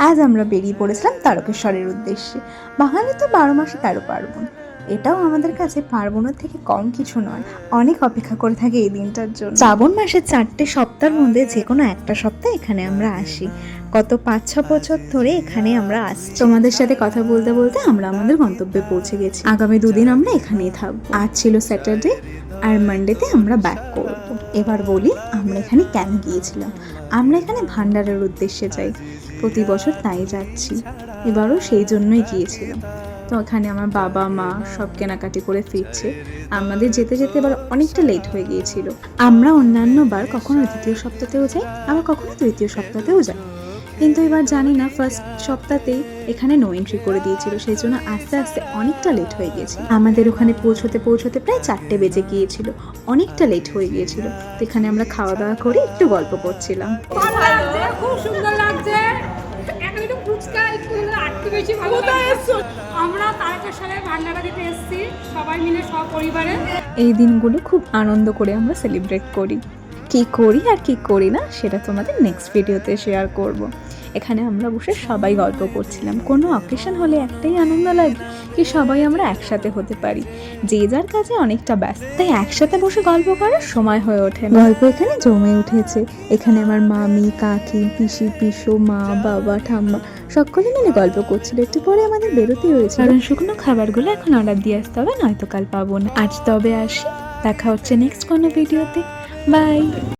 আজ আমরা বেরিয়ে পড়েছিলাম তারকেশ্বরের উদ্দেশ্যে। বাঙালি তো 12 মাসে 13 পার্বণ, এটাও আমাদের কাছে পার্বণের থেকে কম কিছু নয়। অনেক অপেক্ষা করে থাকে এই দিনটার জন্য। শ্রাবণ মাসের 4টে সপ্তাহের মধ্যে যে কোনো একটা সপ্তাহ এখানে আমরা আসি। গত 5-6 বছর ধরে এখানে আমরা আসছি। তোমাদের সাথে কথা বলতে বলতে আমরা আমাদের গন্তব্যে পৌঁছে গেছি। আগামী 2 দিন আমরা এখানেই থাকবো। আজ ছিল স্যাটারডে, আর মানডেতে আমরা ব্যাক করবো। এবার বলি আমরা এখানে কেন গিয়েছিলাম। আমরা এখানে ভান্ডারের উদ্দেশ্যে যাই, প্রতি বছর তাই যাচ্ছি, এবারও সেই জন্যই গিয়েছিলাম। তো ওখানে আমার বাবা মা সব কেনাকাটি করে ফিরছে। আমাদের যেতে যেতে এবার অনেকটা লেট হয়ে গিয়েছিল। আমরা অন্যান্য বার কখনো দ্বিতীয় সপ্তাহেও যাই, আবার কখনো তৃতীয় সপ্তাহেও যাই, কিন্তু এবার জানি না ফার্স্ট সপ্তাহতেই এখানে নো এন্ট্রি করে দিয়েছিল, সেই জন্য আস্তে আস্তে অনেকটা লেট হয়ে গিয়েছিল। আমাদের ওখানে পৌঁছতে পৌঁছতে প্রায় 4টে বেজে গিয়েছিল, অনেকটা লেট হয়ে গিয়েছিল। তো এখানে আমরা খাওয়া দাওয়া করে একটু গল্প করছিলাম। খুব সুন্দর লাগছে। এখন একটু ফুচকা একটু আটটু বেশি ভালো লাগছে। আমরা তারকেশ্বরে ভান্ডারা দিতে এসেছি সবাই মিলে সপরিবারে। এই দিনগুলো খুব আনন্দ করে আমরা সেলিব্রেট করি। কি করি আর কি করি না সেটা তোমাদের নেক্সট ভিডিওতে শেয়ার করব। এখানে আমরা বসে সবাই গল্প করছিলাম। কোনো অকেশন হলে একটাই আনন্দ লাগে কি সবাই আমরা একসাথে হতে পারি। যে যার কাজে অনেকটা ব্যস্ত, তাই একসাথে বসে গল্প করার সময় হয়ে ওঠে না। গল্প এখানে জমে উঠেছে। এখানে আমার মামি, কাকি, পিসি, পিসো, মা, বাবা, ঠাম্মা সকলে মিলে গল্প করছিল। একটু পরে আমাদের বেরোতে হয়েছে, কারণ শুকনো খাবারগুলো এখন অর্ডার দিয়ে আসতে হবে, নয়তো কাল পাবো না। আজ তবে আসি, দেখা হচ্ছে নেক্সট কোনো ভিডিওতে। বাই।